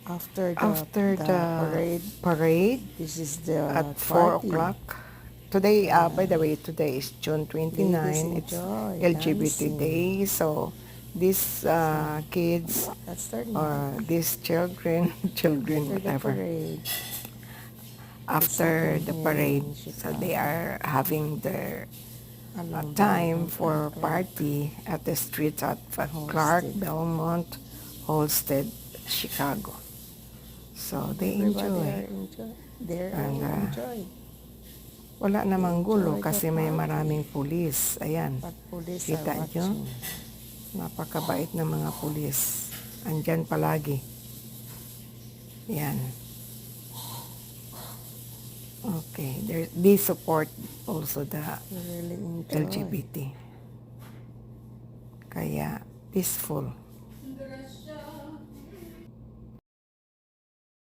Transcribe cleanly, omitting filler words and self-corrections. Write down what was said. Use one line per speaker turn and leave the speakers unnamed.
After the parade
this is the
at 4
party.
o'clock. Today, by the way, today is June 29.
Ladies
It's
enjoy
LGBT
dancing.
Day. So these kids
That's their
or these children, children,
after the
whatever,
parade.
after
Second
the
here
parade,
in
so they
Chicago.
are having their time
Along
for
Clark
party at the streets at Clark,
hosted.
Belmont, Holstead, Chicago. So they
Everybody
enjoy.
are enjoy. They're
And
enjoy.
wala namang gulo
Enjoy the
kasi may
party.
maraming pulis. Ayan,
But police are
kita nyo?
watching.
Napakabait ng mga pulis. Andyan palagi. Yan. Okay. They support also the
They really enjoy.
LGBT. Kaya peaceful.